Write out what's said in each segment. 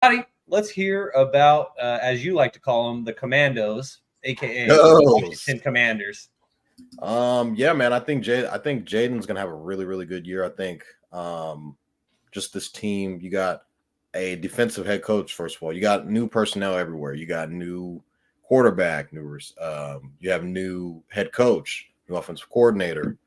Scotty, let's hear about, as you like to call them, the Commandos, aka Goes. Washington Commanders. Yeah, man. I think Jaden's gonna have a really, really good year. I think just this team, you got a defensive head coach, first of all. You got new personnel everywhere. You got new quarterback, you have new head coach, new offensive coordinator,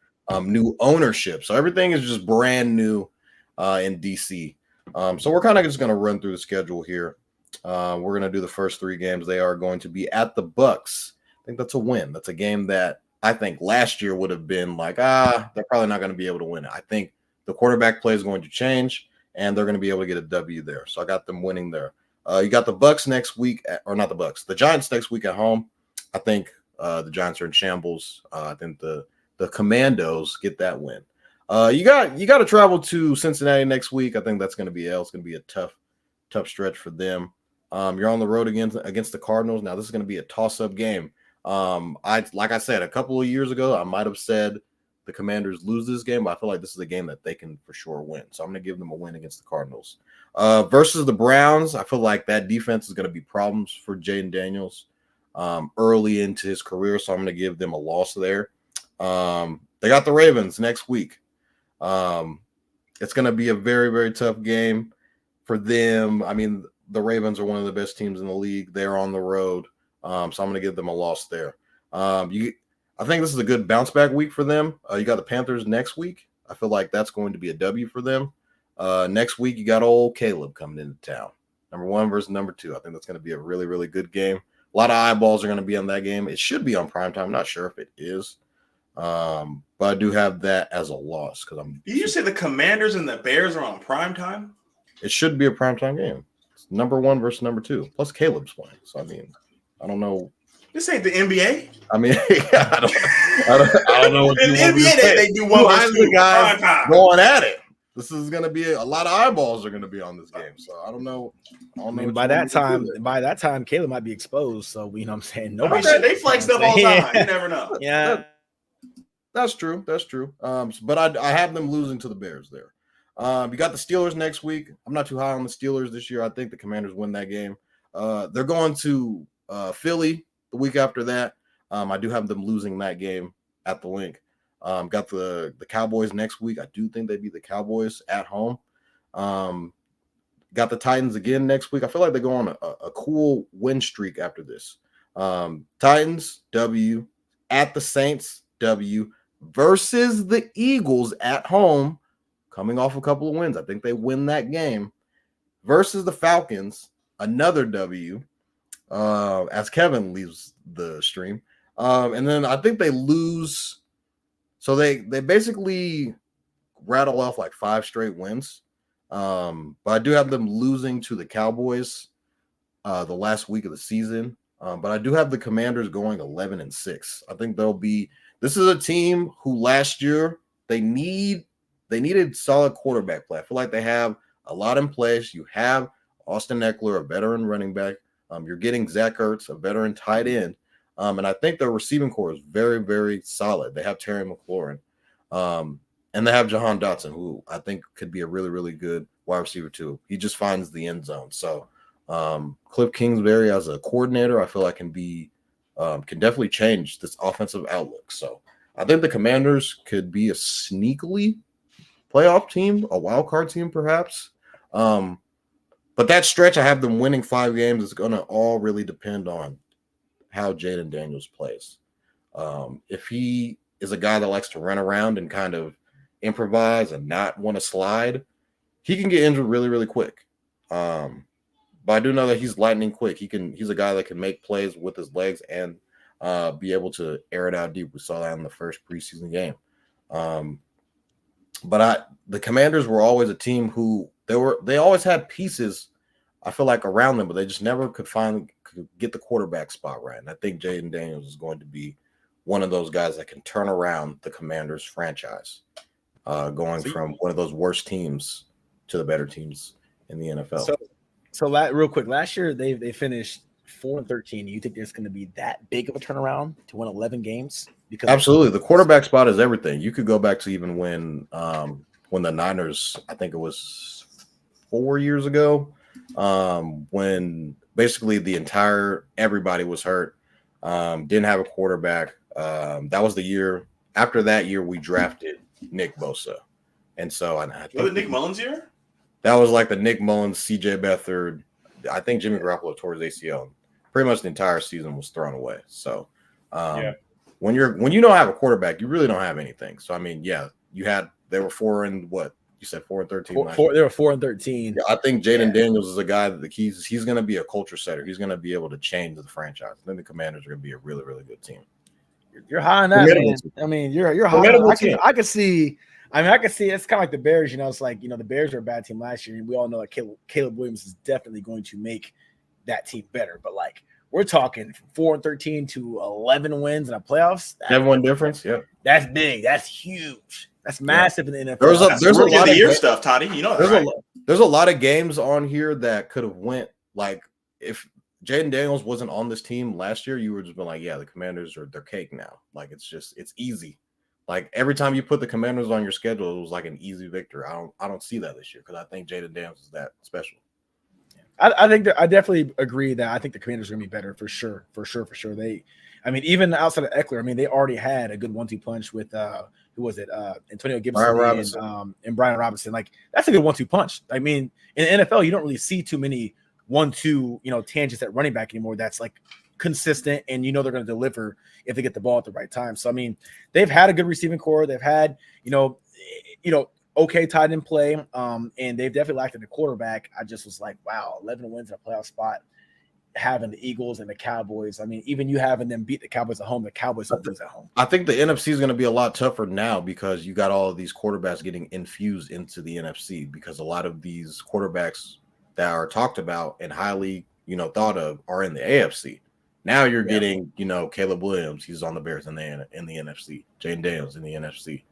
new ownership. So everything is just brand new in DC. So we're kind of just gonna run through the schedule here. We're gonna do the first 3 games. They are going to be at the Bucks. I think that's a win. That's a game that I think last year would have been like, they're probably not going to be able to win it. I think the quarterback play is going to change, and they're going to be able to get a W there. So I got them winning there. You got the Bucks next week, or not the Bucks, the Giants next week at home. I think the Giants are in shambles. I think the Commandos get that win. You got to travel to Cincinnati next week. I think that's going to be It's going to be a tough stretch for them. You're on the road against the Cardinals. Now this is going to be a toss-up game. Like I said, a couple of years ago, I might have said the Commanders lose this game, but I feel like this is a game that they can for sure win. So I'm going to give them a win against the Cardinals. Versus the Browns, I feel like that defense is going to be problems for Jaden Daniels early into his career, so I'm going to give them a loss there. They got the Ravens next week. It's going to be a very, very tough game for them. I mean, the Ravens are one of the best teams in the league. They're on the road. So I'm going to give them a loss there. I think this is a good bounce back week for them. You got the Panthers next week. I feel like that's going to be a W for them. Next week, you got old Caleb coming into town. Number 1 versus number 2. I think that's going to be a really, really good game. A lot of eyeballs are going to be on that game. It should be on primetime. I'm not sure if it is. But I do have that as a loss. Did you say the Commanders and the Bears are on primetime? It should be a primetime game. It's number 1 versus number 2. Plus Caleb's playing. So, I mean, I don't know. This ain't the NBA. I mean, I don't know what in you the want me to NBA, say. they do one versus the guys time. going at it. This is going to be a lot of eyeballs are going to be on this game. So I don't know. By that time, Caleb might be exposed. So you know what I'm saying. Nobody they flex stuff all the time. You never know. Yeah, that's true. That's true. But I have them losing to the Bears there. You got the Steelers next week. I'm not too high on the Steelers this year. I think the Commanders win that game. They're going to Philly the week after that. I do have them losing that game at the Link. Got the Cowboys next week. I do think they beat the Cowboys at home. Got the Titans again next week. I feel like they go on a cool win streak after this. Titans, W. At the Saints, W. Versus the Eagles at home, coming off a couple of wins. I think they win that game. Versus the Falcons, another W. As Kevin leaves the stream. And then I think they lose. So they basically rattle off like 5 straight wins. But I do have them losing to the Cowboys the last week of the season. But I do have the Commanders going 11-6. I think this is a team who last year they needed solid quarterback play. I feel like they have a lot in place. You have Austin Eckler, a veteran running back. You're getting Zach Ertz, a veteran tight end. And I think their receiving core is very, very solid. They have Terry McLaurin. And they have Jahan Dotson, who I think could be a really, really good wide receiver too. He just finds the end zone. So Cliff Kingsbury as a coordinator, I feel like can definitely change this offensive outlook. So I think the Commanders could be a sneakily playoff team, a wild card team perhaps. But that stretch, I have them winning 5 games. It's going to all really depend on how Jaden Daniels plays. If he is a guy that likes to run around and kind of improvise and not want to slide, he can get injured really, really quick. But I do know that he's lightning quick. He's a guy that can make plays with his legs and be able to air it out deep. We saw that in the first preseason game. But the Commanders were always a team who they always had pieces, I feel like, around them, but they just never could get the quarterback spot right. And I think Jaden Daniels is going to be one of those guys that can turn around the Commanders franchise, going from one of those worst teams to the better teams in the NFL. So real quick, last year they finished 4-13. You think there's going to be that big of a turnaround to win 11 games? Because absolutely, the quarterback spot is everything. You could go back to even when the Niners, I think it was 4 years ago, when basically everybody was hurt, didn't have a quarterback. That was the year. After that year, we drafted Nick Bosa, and so I Was think it Nick Mullins year? that was like the Nick Mullins, C.J. Beathard. I think Jimmy Garoppolo tore his ACL. Pretty much the entire season was thrown away. So, Yeah. when you don't have a quarterback, you really don't have anything. So I mean, yeah, they were 4-13 last year. They were 4-13. Yeah, I think Jaden Daniels is a guy that he's going to be a culture setter. He's going to be able to change the franchise. I think the Commanders are going to be a really, really good team. You're high on that, man. I mean, you're high. I can see. I can see it's kind of like the Bears. You know, it's like the Bears were a bad team last year, and we all know that Caleb Williams is definitely going to make that team better. But like we're talking from 4-13 to 11 wins in the playoffs. 7-1 difference. Yeah, that's big. That's huge. That's massive in the NFL. There's a lot of year stuff, Toddy. You know, there's a lot of games on here that could have went like if Jaden Daniels wasn't on this team last year, you would just been like, yeah, the Commanders are their cake now. Like it's easy. Like every time you put the Commanders on your schedule, it was like an easy victory. I don't see that this year because I think Jaden Daniels is that special. I think I definitely agree that I think the Commanders are going to be better for sure. Even outside of Eckler, they already had a good 1-2 punch with who was it? Antonio Gibson and Brian Robinson. Like that's a good 1-2 punch. I mean, in the NFL, you don't really see too many 1-2 tangents at running back anymore. That's like consistent, and they're going to deliver if they get the ball at the right time. So I mean, they've had a good receiving core. They've had okay tight end play, and they've definitely lacked in the quarterback. I just was like, wow, 11 wins in a playoff spot, having the Eagles and the Cowboys. I mean, even you having them beat the Cowboys at home, the Cowboys will lose at home. I think the NFC is going to be a lot tougher now because you got all of these quarterbacks getting infused into the NFC because a lot of these quarterbacks that are talked about and highly thought of are in the AFC. Now you're getting Caleb Williams, he's on the Bears in the NFC. Jaden Daniels in the NFC.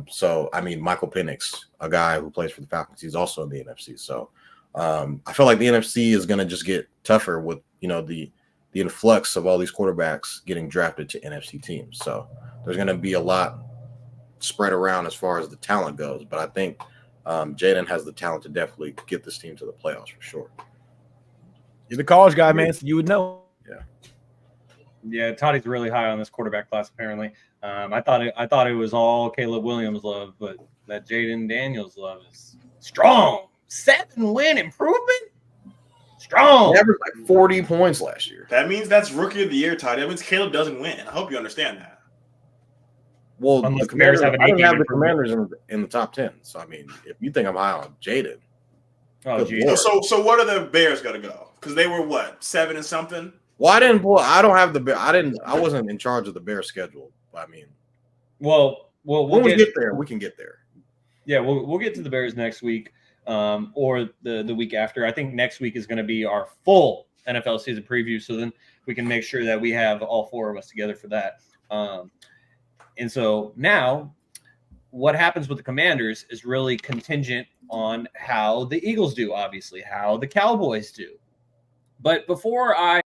So I mean Michael Penix, a guy who plays for the Falcons, he's also in the NFC. So I feel like the NFC is going to just get tougher with the influx of all these quarterbacks getting drafted to NFC teams. So there's going to be a lot spread around as far as the talent goes. But I think Jaden has the talent to definitely get this team to the playoffs for sure. You're the college guy, man, so you would know. Yeah, Toddy's really high on this quarterback class. Apparently, I thought it was all Caleb Williams love, but that Jaden Daniels love is strong. 7-win improvement, strong. He averaged like 40 points last year. That means that's rookie of the year, Toddy. That means Caleb doesn't win. I hope you understand that. Well, Unless the Commanders have an I don't have the improvement. Commanders in the top 10. So I mean, if you think I'm high on Jaden, Oh, geez. So what are the Bears gonna go? Because they were what 7 and something. well, I don't have I wasn't in charge of the Bears schedule. I mean, Well, when we get there, we can get there. Yeah, we'll get to the Bears next week, or the week after. I think next week is going to be our full NFL season preview, so then we can make sure that we have all 4 of us together for that. And so now, what happens with the Commanders is really contingent on how the Eagles do, obviously, how the Cowboys do. But before I